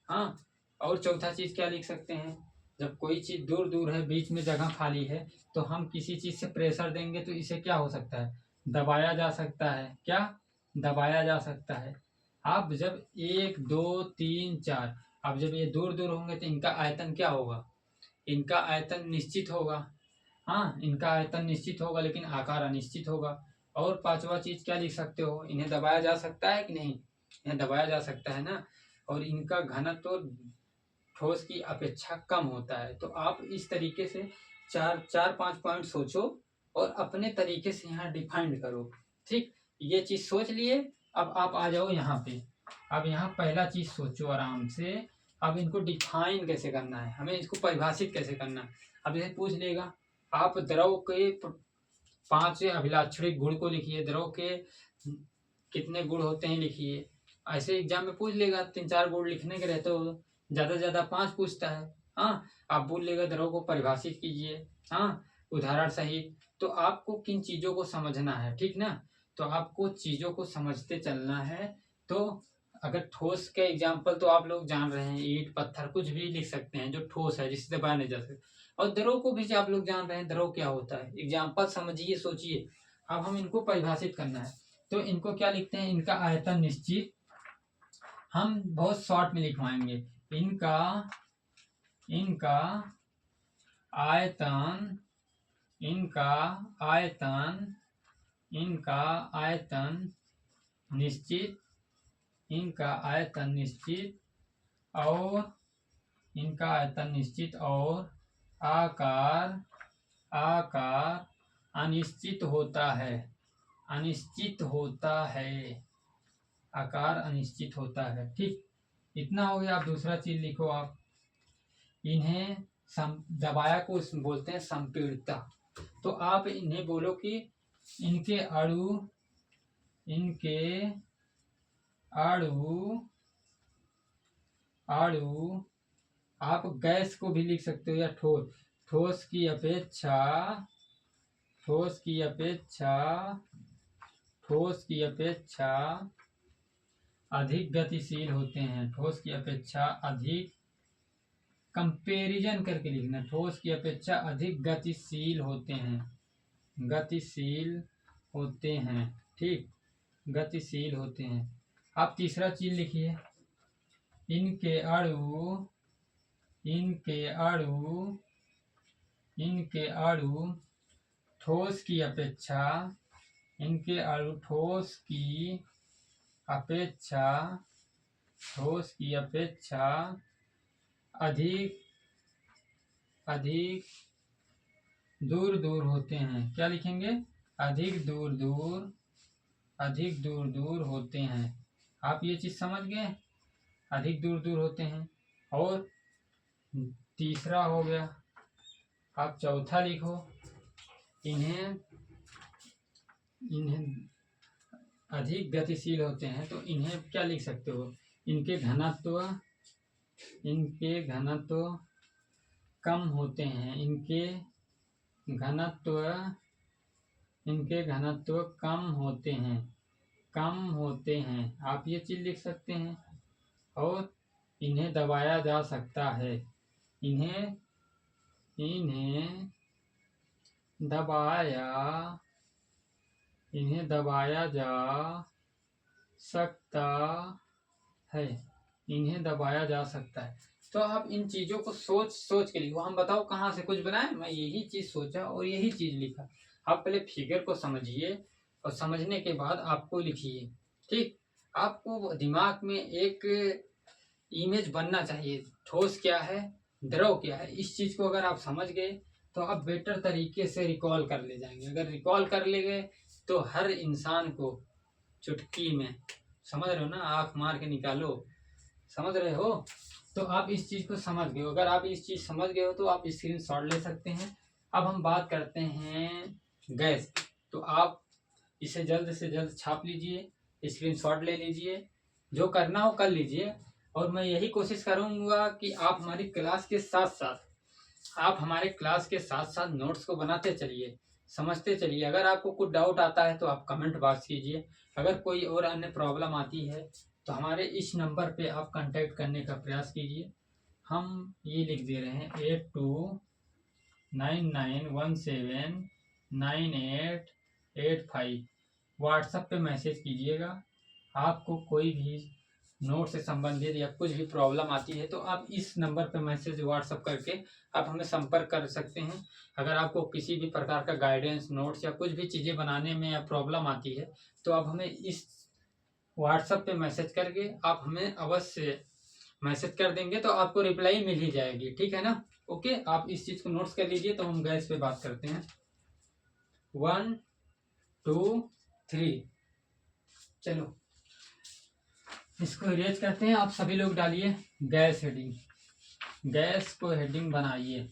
हाँ, और चौथा चीज़ क्या लिख सकते हैं, जब कोई चीज़ दूर दूर है, बीच में जगह खाली है, तो हम किसी चीज़ से प्रेशर देंगे तो इसे क्या हो सकता है, दबाया जा सकता है। क्या दबाया जा सकता है। अब जब 1 2 3 4, अब जब ये दूर दूर होंगे तो इनका आयतन क्या होगा, इनका आयतन निश्चित होगा। हाँ, इनका आयतन निश्चित होगा लेकिन आकार अनिश्चित होगा। और पांचवा चीज क्या लिख सकते हो, इन्हें दबाया जा सकता है कि नहीं, इन्हें दबाया जा सकता है ना। और इनका घनत्व तो ठोस की अपेक्षा कम होता है। तो आप इस तरीके से 4-5 पॉइंट सोचो और अपने तरीके से यहाँ डिफाइंड करो। ठीक, ये चीज सोच लिए। अब आप आ जाओ यहाँ पे। अब यहाँ पहला चीज सोचो आराम से। अब इनको डिफाइन कैसे करना है, हमें इसको परिभाषित कैसे करना है। अब जैसे पूछ लेगा आप द्रव के 5 अभिलाक्षणिक गुण को लिखिए, द्रव के कितने गुण होते हैं लिखिए। ऐसे एग्जाम में पूछ लेगा 3-4 गुण लिखने के रहते हो, ज्यादा से ज्यादा 5 पूछता है। हाँ, आप बोल लेगा द्रव को परिभाषित कीजिए, हाँ, उदाहरण सहित। तो आपको किन चीजों को समझना है, ठीक ना। तो आपको चीजों को समझते चलना है। तो अगर ठोस के एग्जाम्पल तो आप लोग जान रहे हैं, ईंट पत्थर कुछ भी लिख सकते हैं जो ठोस है, जिससे दबाया नहीं जा सकता। और द्रव को भी आप लोग जान रहे हैं, द्रव क्या होता है, एग्जाम्पल समझिए, सोचिए। अब हम इनको परिभाषित करना है। तो इनको क्या लिखते हैं, इनका आयतन निश्चित, हम बहुत शॉर्ट में लिखवाएंगे। इनका इनका आयतन इनका आयतन इनका आयतन निश्चित, इनका आयतन निश्चित और इनका आयतन निश्चित और आकार आकार अनिश्चित होता है, अनिश्चित होता है, आकार अनिश्चित होता है। ठीक, इतना हो गया। आप दूसरा चीज लिखो। आप इन्हें दबाया को बोलते हैं संपीड़ितता। तो आप इन्हें बोलो कि इनके अणु अणु आप गैस को भी लिख सकते हो या ठोस, ठोस की अपेक्षा ठोस की अपेक्षा अधिक गतिशील होते हैं, ठोस की अपेक्षा अधिक, कंपेरिजन करके लिखना, ठोस की अपेक्षा अधिक गतिशील होते हैं, गतिशील होते हैं। ठीक, गतिशील होते हैं। आप तीसरा चीज लिखिए, इनके अणु ठोस की अपेक्षा, इनके अणु ठोस की अपेक्षा अधिक दूर दूर होते हैं। क्या लिखेंगे, अधिक दूर दूर होते हैं। आप ये चीज समझ गए, अधिक दूर दूर होते हैं। और तीसरा हो गया। आप चौथा लिखो, इन्हें अधिक गतिशील होते हैं। तो इन्हें क्या लिख सकते हो, इनके घनत्व कम होते हैं, इनके घनत्व कम होते हैं। आप ये चीज लिख सकते हैं। और इन्हें दबाया जा सकता है, इन्हें दबाया जा सकता है, इन्हें दबाया जा सकता है। तो आप इन चीजों को सोच के लिखो। हम बताओ कहाँ से कुछ बनाए, मैं यही चीज सोचा और यही चीज लिखा। आप पहले फिगर को समझिए और समझने के बाद आपको लिखिए। ठीक, आपको दिमाग में एक इमेज बनना चाहिए, ठोस क्या है, द्रव क्या है। इस चीज को अगर आप समझ गए तो आप बेटर तरीके से रिकॉल कर ले जाएंगे। अगर रिकॉल कर ले गए तो हर इंसान को चुटकी में, समझ रहे हो ना, आंख मार के निकालो, समझ रहे हो। तो आप इस चीज को समझ गए हो। अगर आप इस चीज समझ गए हो तो आप स्क्रीनशॉट ले सकते हैं। अब हम बात करते हैं गैस। तो आप इसे जल्द से जल्द छाप लीजिए, स्क्रीनशॉट ले लीजिए, जो करना हो कर लीजिए। और मैं यही कोशिश करूंगा कि आप हमारी क्लास के साथ साथ नोट्स को बनाते चलिए, समझते चलिए। अगर आपको कुछ डाउट आता है तो आप कमेंट बॉक्स कीजिए। अगर कोई और अन्य प्रॉब्लम आती है तो हमारे इस नंबर पे आप कांटेक्ट करने का प्रयास कीजिए। हम ये लिख दे रहे हैं 8299179885। व्हाट्सएप पे मैसेज कीजिएगा। आपको कोई भी नोट से संबंधित या कुछ भी प्रॉब्लम आती है तो आप इस नंबर पे मैसेज व्हाट्सएप करके आप हमें संपर्क कर सकते हैं। अगर आपको किसी भी प्रकार का गाइडेंस, नोट्स या कुछ भी चीज़ें बनाने में या प्रॉब्लम आती है तो आप हमें इस व्हाट्सएप पे मैसेज करके आप हमें अवश्य मैसेज कर देंगे तो आपको रिप्लाई मिल ही जाएगी। ठीक है ना? ओके, आप इस चीज़ को नोट्स कर लीजिए। तो हम गैस पे बात करते हैं। 1 2 3। चलो इसको इरेज करते हैं। आप सभी लोग डालिए गैस हेडिंग। गैस को हेडिंग बनाइए।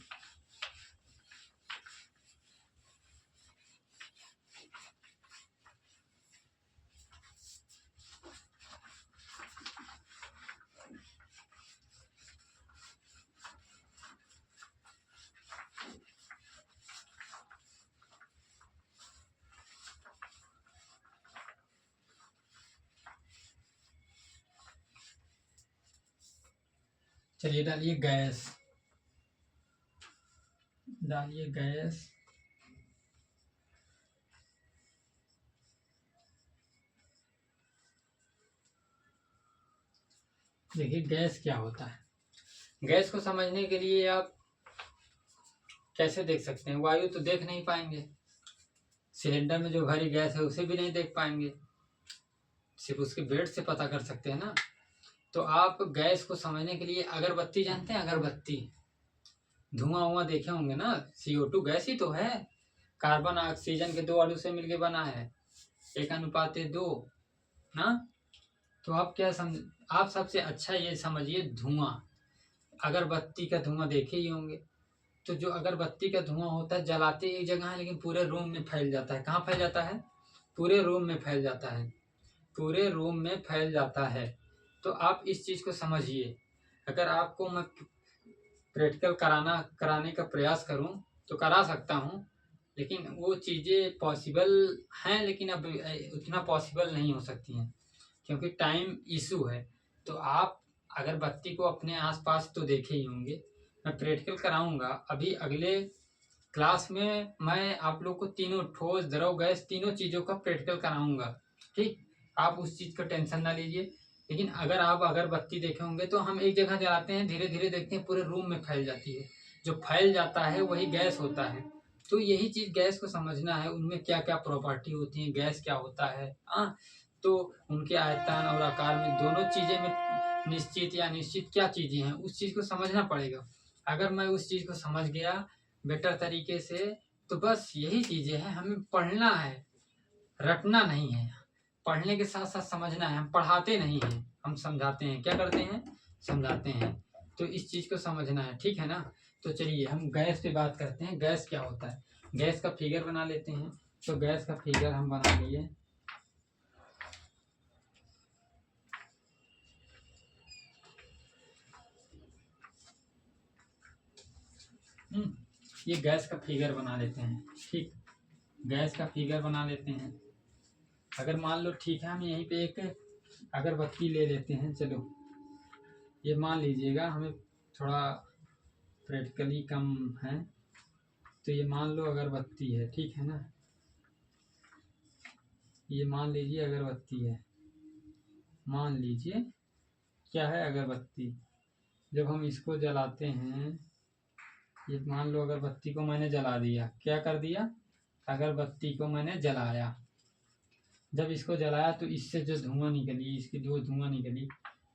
चलिए डालिए गैस, डालिए गैस। देखिए गैस क्या होता है। गैस को समझने के लिए आप कैसे देख सकते हैं? वायु तो देख नहीं पाएंगे, सिलेंडर में जो भरी गैस है उसे भी नहीं देख पाएंगे, सिर्फ उसके वेट से पता कर सकते हैं ना। तो आप गैस को समझने के लिए अगरबत्ती जानते हैं? अगरबत्ती, धुआं हुआ देखे होंगे ना। CO2 गैस ही तो है, कार्बन ऑक्सीजन के 2 अणु से मिलके बना है, 1:2 ना। तो आप क्या समझ, आप सबसे अच्छा ये समझिए, धुआं, अगरबत्ती का धुआं देखे ही होंगे। तो जो अगरबत्ती का धुआं होता है जलाते एक जगह है लेकिन पूरे रूम में फैल जाता है। कहाँ फैल जाता है? पूरे रूम में फैल जाता है, पूरे रूम में फैल जाता है। तो आप इस चीज़ को समझिए। अगर आपको मैं प्रैक्टिकल कराने का प्रयास करूं तो करा सकता हूं, लेकिन वो चीज़ें पॉसिबल हैं लेकिन अब उतना पॉसिबल नहीं हो सकती हैं क्योंकि टाइम इशू है। तो आप अगरबत्ती को अपने आसपास तो देखे ही होंगे। मैं प्रैक्टिकल कराऊंगा अभी अगले क्लास में। मैं आप लोग को तीनों, ठोस, द्रव, गैस, तीनों चीज़ों का प्रैक्टिकल कराऊंगा। ठीक, आप उस चीज़ का टेंशन ना लीजिए। लेकिन अगर आप अगरबत्ती देखे होंगे तो हम एक जगह जलाते हैं, धीरे धीरे देखते हैं पूरे रूम में फैल जाती है। जो फैल जाता है वही गैस होता है। तो यही चीज़ गैस को समझना है, उनमें क्या क्या प्रॉपर्टी होती है, गैस क्या होता है। हाँ, तो उनके आयतन और आकार में दोनों चीज़ें में निश्चित या अनिश्चित क्या चीज़ें हैं उस चीज़ को समझना पड़ेगा। अगर मैं उस चीज़ को समझ गया बेटर तरीके से तो बस यही चीज़ें हैं, हमें पढ़ना है, रटना नहीं है। पढ़ने के साथ साथ समझना है। हम पढ़ाते नहीं हैं, हम समझाते हैं। क्या करते हैं? समझाते हैं। तो इस चीज़ को समझना है। ठीक है ना? तो चलिए हम गैस पे बात करते हैं। गैस क्या होता है? गैस का फिगर बना लेते हैं। तो गैस का फिगर हम बना लिए। ये गैस का फिगर बना लेते हैं। ठीक, गैस का फिगर बना लेते हैं। अगर मान लो, ठीक है, हम यहीं पे एक अगरबत्ती ले लेते हैं। चलो ये मान लीजिएगा, हमें थोड़ा प्रैक्टिकली कम है तो ये मान लो अगरबत्ती है। ठीक है ना? ये मान लीजिए अगरबत्ती है। मान लीजिए क्या है? अगरबत्ती। जब हम इसको जलाते हैं, ये मान लो अगरबत्ती को मैंने जला दिया। क्या कर दिया? अगरबत्ती को मैंने जलाया। जब इसको जलाया तो इससे जो धुआं निकली, इसकी जो धुआं निकली,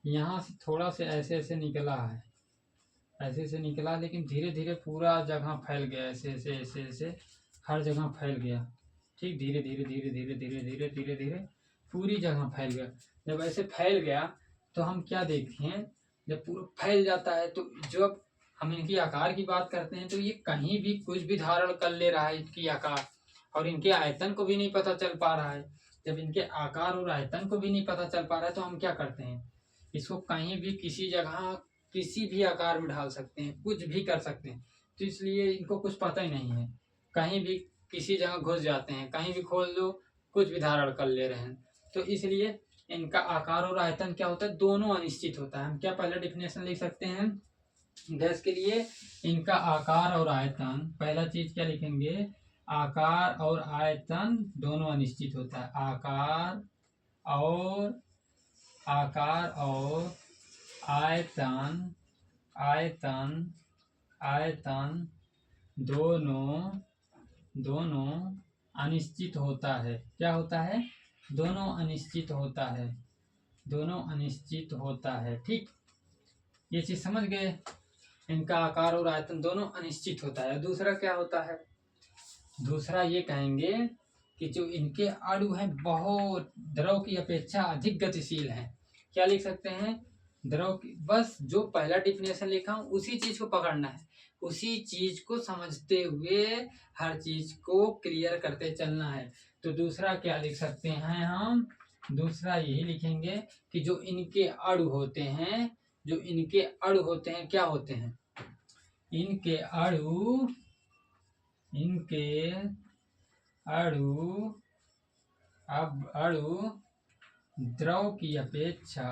यहाँ से थोड़ा से ऐसे ऐसे निकला है, ऐसे ऐसे निकला, लेकिन धीरे धीरे पूरा जगह फैल गया। ऐसे ऐसे ऐसे ऐसे हर जगह फैल गया। ठीक, धीरे धीरे धीरे धीरे धीरे धीरे धीरे धीरे पूरी जगह फैल गया। जब ऐसे फैल गया तो हम क्या देखते हैं? जब पूरा फैल जाता है तो जब हम इनकी आकार की बात करते हैं तो ये कहीं भी कुछ भी धारण कर ले रहा है, इनकी आकार, और इनके आयतन को भी नहीं पता चल पा रहा है। जब इनके आकार और आयतन को भी नहीं पता चल पा रहा है तो हम क्या करते हैं? इसको कहीं भी किसी जगह किसी भी आकार में ढाल सकते हैं, कुछ भी कर सकते हैं। तो इसलिए इनको कुछ पता ही नहीं है, कहीं भी किसी जगह घुस जाते हैं, कहीं भी खोल दो कुछ भी धारण कर ले रहे हैं। तो इसलिए इनका आकार और आयतन क्या होता है? दोनों अनिश्चित होता है। हम क्या पहले डिफिनेशन लिख सकते हैं? गैस के लिए इनका आकार और आयतन, पहला चीज क्या लिखेंगे, आकार और आयतन दोनों अनिश्चित होता है। और आयतन आयतन आयतन दोनों अनिश्चित होता है। क्या होता है, दोनों अनिश्चित होता है, दोनों अनिश्चित होता है। ठीक, ये चीज समझ गए, इनका आकार और आयतन दोनों अनिश्चित होता है। दूसरा क्या होता है, दूसरा ये कहेंगे कि जो इनके अणु हैं बहुत द्रव की अपेक्षा अधिक गतिशील हैं। क्या लिख सकते हैं, द्रव की, बस जो पहला डिफिनेशन लिखा हूं उसी चीज को पकड़ना है, उसी चीज को समझते हुए हर चीज को क्लियर करते चलना है। तो दूसरा क्या लिख सकते हैं हम, दूसरा यही लिखेंगे कि जो इनके अणु होते हैं, जो इनके अणु होते हैं क्या होते हैं, इनके अणु अणु द्रव की अपेक्षा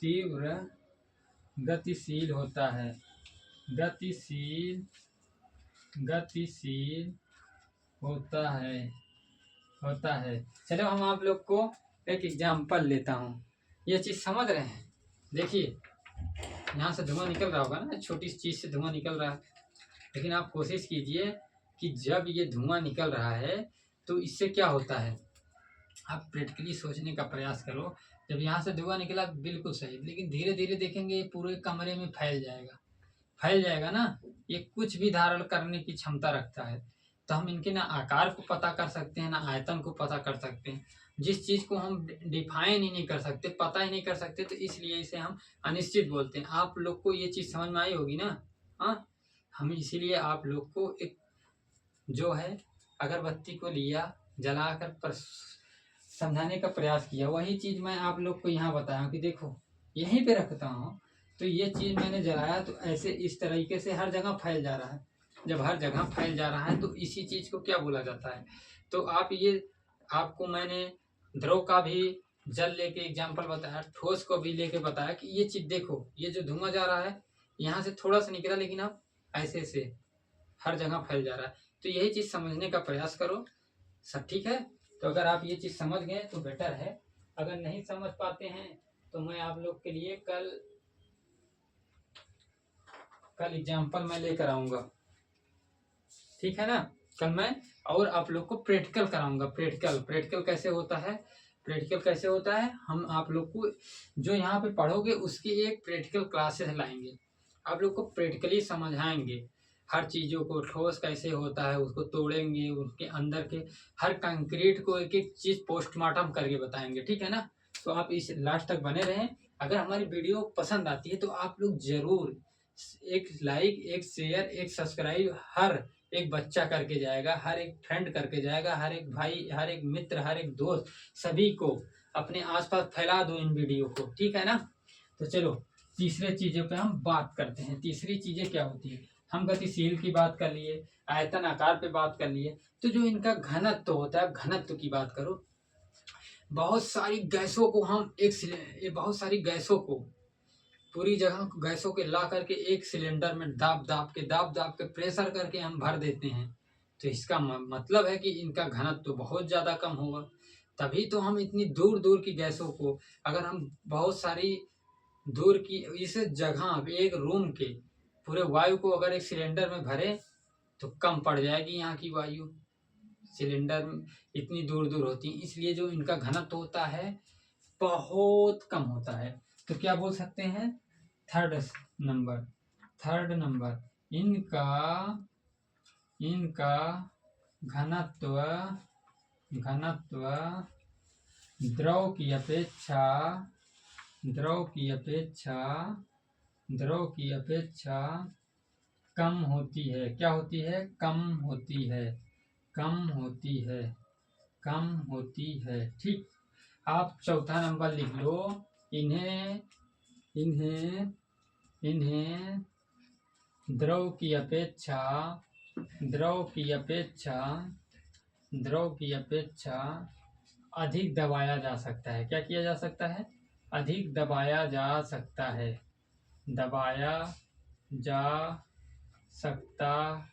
तीव्र गतिशील होता है, गतिशील होता है। चलो हम आप लोग को एक एग्जाम्पल लेता हूँ, ये चीज समझ रहे हैं। देखिए यहाँ से धुआं निकल रहा होगा ना, छोटी सी चीज से धुआं निकल रहा है, लेकिन आप कोशिश कीजिए कि जब ये धुआं निकल रहा है तो इससे क्या होता है, आप प्रैक्टिकली सोचने का प्रयास करो। जब यहाँ से धुआं निकला बिल्कुल सही, लेकिन धीरे धीरे देखेंगे पूरे कमरे में फैल जाएगा ना, ये कुछ भी धारण करने की क्षमता रखता है। तो हम इनके ना आकार को पता कर सकते हैं, ना आयतन को पता कर सकते हैं। जिस चीज को हम डिफाइन ही नहीं कर सकते, पता ही नहीं कर सकते, तो इसलिए इसे हम अनिश्चित बोलते हैं। आप लोग को ये चीज समझ में आई होगी ना। हाँ, हम इसीलिए आप लोग को एक जो है अगरबत्ती को लिया, जलाकर समझाने का प्रयास किया, वही चीज मैं आप लोग को यहाँ बताया कि देखो यहीं पे रखता हूँ, तो ये चीज मैंने जलाया तो ऐसे इस तरीके से हर जगह फैल जा रहा है। जब हर जगह फैल जा रहा है तो इसी चीज को क्या बोला जाता है। तो आप ये, आपको मैंने द्रव का भी जल लेके एग्जाम्पल बताया, ठोस को भी लेके बताया कि ये चीज देखो, ये जो धुआं जा रहा है यहाँ से थोड़ा सा निकला, लेकिन अब ऐसे से हर जगह फैल जा रहा है। तो यही चीज समझने का प्रयास करो, सब ठीक है। तो अगर आप ये चीज समझ गए तो बेटर है, अगर नहीं समझ पाते हैं तो मैं आप लोग के लिए कल एग्जाम्पल मैं लेकर आऊंगा, ठीक है ना। कल मैं और आप लोग को प्रैक्टिकल कराऊंगा। प्रैक्टिकल कैसे होता है, हम आप लोग को जो यहाँ पे पढ़ोगे उसकी एक प्रैक्टिकल क्लासेस लाएंगे, आप लोग को प्रैक्टिकली समझाएंगे हर चीज़ों को, ठोस कैसे होता है उसको तोड़ेंगे, उसके अंदर के हर कंक्रीट को एक एक चीज़ पोस्टमार्टम करके बताएंगे, ठीक है ना। तो आप इस लास्ट तक बने रहें। अगर हमारी वीडियो पसंद आती है तो आप लोग जरूर एक लाइक, एक शेयर, एक सब्सक्राइब हर एक बच्चा करके जाएगा, हर एक फ्रेंड करके जाएगा, हर एक भाई, हर एक मित्र, हर एक दोस्त, सभी को अपने आसपास फैला दो इन वीडियो को, ठीक है ना। तो चलो तीसरे चीजों पे हम बात करते हैं। तीसरी चीजें क्या होती है, हम गतिशील की बात कर लिए, आयतन आकार पे बात कर लिए, तो जो इनका घनत्व होता है, घनत्व की बात करो। बहुत सारी गैसों को पूरी जगह गैसों के ला करके एक सिलेंडर में दाब दाब के प्रेशर करके हम भर देते हैं। तो इसका मतलब है कि इनका घनत्व तो बहुत ज़्यादा कम होगा। तभी तो हम इतनी दूर दूर की गैसों को, अगर हम बहुत सारी दूर की इस जगह एक रूम के पूरे वायु को अगर एक सिलेंडर में भरे तो कम पड़ जाएगी यहाँ की वायु। सिलेंडर इतनी दूर दूर होती है, इसलिए जो इनका घनत्व होता है बहुत कम होता है। तो क्या बोल सकते हैं, थर्ड नंबर इनका घनत्व द्रव की अपेक्षा कम होती है। क्या होती है, कम होती है, ठीक। आप चौथा नंबर लिख लो, इन्हें द्रव की अपेक्षा द्रव की अपेक्षा अधिक दबाया जा सकता है। क्या किया जा सकता है? अधिक दबाया जा सकता है। दबाया जा सकता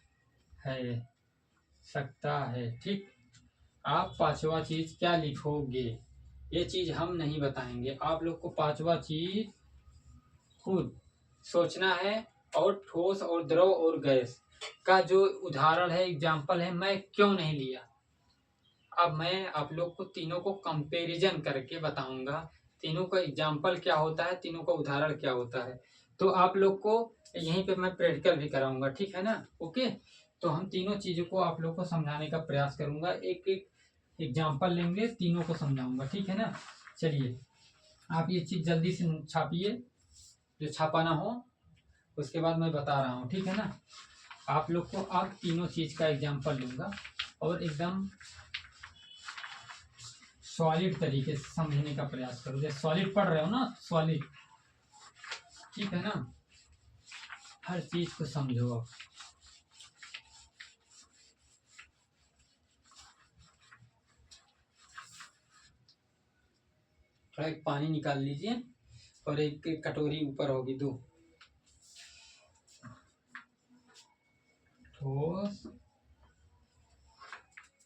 है। ठीक। आप पांचवा चीज क्या लिखोगे? ये चीज हम नहीं बताएंगे, आप लोग को पांचवा चीज खुद सोचना है। और ठोस और द्रव और गैस का जो उदाहरण है, एग्जाम्पल है, मैं क्यों नहीं लिया। अब मैं आप लोग को तीनों को कंपैरिजन करके बताऊंगा, तीनों का एग्जाम्पल क्या होता है, तीनों का उदाहरण क्या होता है। तो आप लोग को यहीं पे मैं प्रैक्टिकल भी कराऊंगा, ठीक है ना? ओके। तो हम तीनों चीजों को आप लोग को समझाने का प्रयास करूंगा, एक एक एग्जाम्पल लेंगे, तीनों को समझाऊंगा, ठीक है ना? चलिए, आप ये चीज जल्दी से छापिए, जो छापाना हो, उसके बाद मैं बता रहा हूँ, ठीक है ना? आप लोग को अब तीनों चीज का एग्जाम्पल लूंगा और एकदम सॉलिड तरीके से समझने का प्रयास करो। जैसे सॉलिड पढ़ रहे हो ना, सॉलिड, ठीक है ना? हर चीज को समझो। अब थोड़ा एक पानी निकाल लीजिए और एक कटोरी ऊपर होगी, दो। ठोस,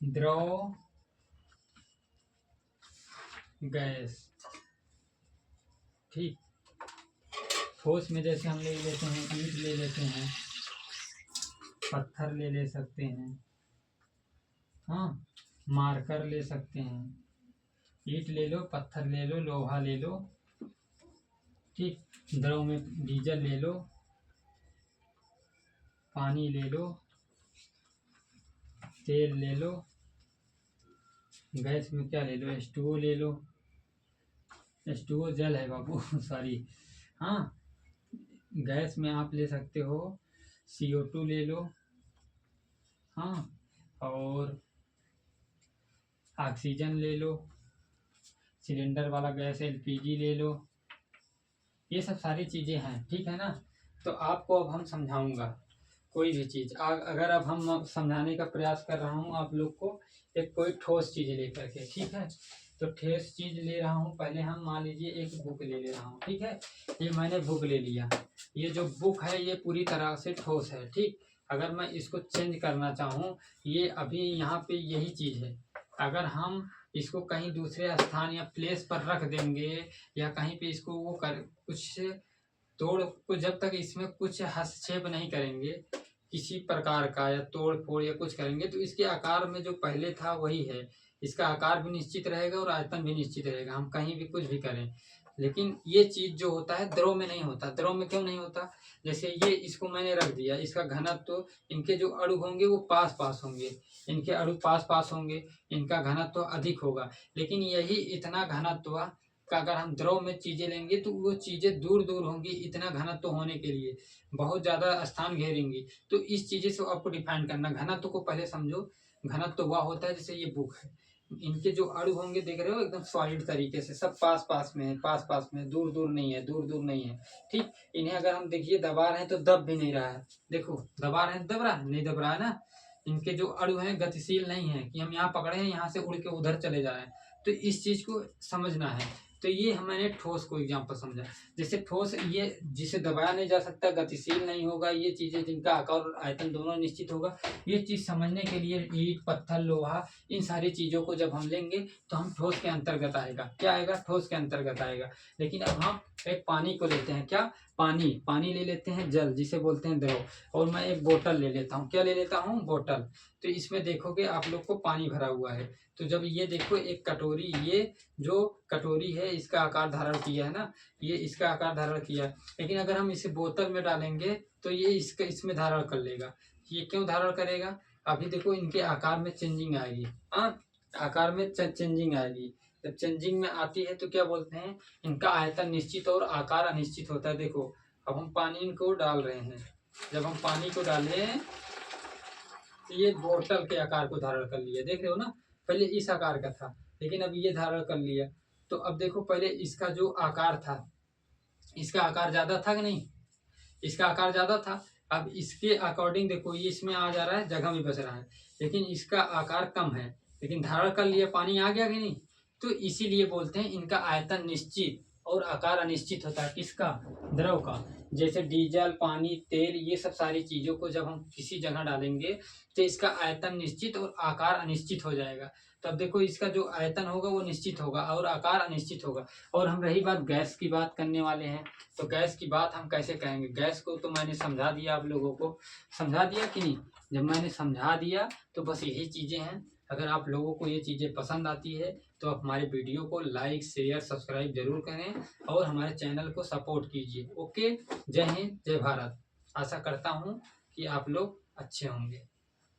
द्रव, गैस। ठीक। ठोस में जैसे हम ले लेते हैं, ईंट ले लेते हैं, पत्थर ले सकते हैं, हाँ, मार्कर ले सकते हैं। ईंट ले लो, पत्थर ले लो, लोहा ले लो। ठीक। द्रव में डीजल ले लो, पानी ले लो, तेल ले लो। गैस में क्या ले लो? H2O ले लो। H2O जल है बाबू सॉरी। हाँ, गैस में आप ले सकते हो CO2 ले लो, हाँ, और ऑक्सीजन ले लो, सिलेंडर वाला गैस LPG ले लो। ये सब सारी चीज़ें हैं, ठीक है ना? तो आपको अब हम समझाऊंगा कोई भी चीज़। अगर अब हम समझाने का प्रयास कर रहा हूँ आप लोग को, एक कोई ठोस चीज़ लेकर के, ठीक है? तो ठोस चीज़ ले रहा हूँ, पहले हम मान लीजिए एक बुक ले रहा हूँ, ठीक है? ये मैंने बुक ले लिया। ये जो बुक है ये पूरी तरह से ठोस है, ठीक। अगर मैं इसको चेंज करना चाहूँ, ये अभी यहाँ पे यही चीज़ है, अगर हम इसको कहीं दूसरे स्थान या प्लेस पर रख देंगे या कहीं पे इसको वो कर कुछ तोड़ को, जब तक इसमें कुछ हस्तक्षेप नहीं करेंगे किसी प्रकार का, या तोड़ फोड़ या कुछ करेंगे, तो इसके आकार में जो पहले था वही है। इसका आकार भी निश्चित रहेगा और आयतन भी निश्चित रहेगा, हम कहीं भी कुछ भी करें। लेकिन ये चीज जो होता है द्रव में नहीं होता। द्रव में क्यों नहीं होता? जैसे ये इसको मैंने रख दिया, इसका घनत्व तो इनके जो अणु होंगे वो पास पास होंगे, इनके अणु पास पास होंगे, इनका घनत्व तो अधिक होगा। लेकिन यही इतना घनत्व का अगर हम द्रव में चीजें लेंगे तो वो चीजें दूर दूर होंगी, इतना घनत्व होने के लिए बहुत ज्यादा स्थान घेरेंगी। तो इस चीजें से आपको डिफाइन करना, घनत्व को पहले समझो। घनत्व वह होता है, जैसे ये बुक है, इनके जो अणु होंगे देख रहे हो एकदम सॉलिड तरीके से, सब पास पास में है, पास पास में, दूर दूर नहीं है, दूर दूर नहीं है, ठीक। इन्हें अगर हम देखिए दबा रहे हैं तो दब भी नहीं रहा है, देखो दबा रहे हैं, दब रहा है नहीं? दब रहा है ना। इनके जो अणु हैं गतिशील नहीं है कि हम यहाँ पकड़े हैं यहाँ से उड़ के उधर चले जा रहे हैं। तो इस चीज को समझना है। तो ये मैंने ठोस को एग्जाम्पल समझा। जैसे ठोस, ये जिसे दबाया नहीं जा सकता, गतिशील नहीं होगा, ये चीजें जिनका आकार और आयतन दोनों निश्चित होगा, ये चीज समझने के लिए ईंट, पत्थर, लोहा, इन सारी चीजों को जब हम लेंगे तो हम ठोस के अंतर्गत आएगा। क्या आएगा? ठोस के अंतर्गत आएगा। लेकिन अब हम एक पानी को लेते हैं, क्या? पानी ले लेते हैं, जल जिसे बोलते हैं द्रव। और मैं एक बोतल ले लेता हूँ, क्या ले लेता हूँ? बोतल। तो इसमें देखोगे आप लोग को पानी भरा हुआ है। तो जब ये देखो एक कटोरी, ये जो कटोरी है इसका आकार धारण किया है ना, ये इसका आकार धारण किया है। लेकिन अगर हम इसे बोतल में डालेंगे तो ये इसका इसमें धारण कर लेगा। ये क्यों धारण करेगा? अभी देखो इनके आकार में चेंजिंग आएगी, हाँ, आकार में चेंजिंग आएगी। जब चेंजिंग में आती है तो क्या बोलते हैं? इनका आयतन निश्चित और आकार अनिश्चित होता है। देखो अब हम पानी को डाल रहे हैं, जब हम पानी को डालें तो ये बोतल के आकार को धारण कर लिया, देख रहे हो ना? पहले इस आकार का था लेकिन अब ये धारण कर लिया। तो अब देखो पहले इसका जो आकार था, इसका आकार ज्यादा था कि नहीं? इसका आकार ज्यादा था। अब इसके अकॉर्डिंग देखो ये इसमें आ जा रहा है, जगह भी बच रहा है, लेकिन इसका आकार कम है। लेकिन धारण कर लिया, पानी आ गया कि नहीं। तो इसीलिए बोलते हैं इनका आयतन निश्चित और आकार अनिश्चित होता है। किसका? द्रव का। जैसे डीजल, पानी, तेल, ये सब सारी चीज़ों को जब हम किसी जगह डालेंगे तो इसका आयतन निश्चित और आकार अनिश्चित हो जाएगा। तो अब देखो, इसका जो आयतन होगा वो निश्चित होगा और आकार अनिश्चित होगा। और हम रही बात गैस की बात करने वाले हैं, तो गैस की बात हम कैसे करेंगे? गैस को तो मैंने समझा दिया, आप लोगों को समझा दिया कि नहीं? जब मैंने समझा दिया तो बस यही चीज़ें हैं। अगर आप लोगों को ये चीज़ें पसंद आती है तो आप हमारे वीडियो को लाइक, शेयर, सब्सक्राइब जरूर करें और हमारे चैनल को सपोर्ट कीजिए। ओके, जय हिंद, जय भारत। आशा करता हूँ कि आप लोग अच्छे होंगे।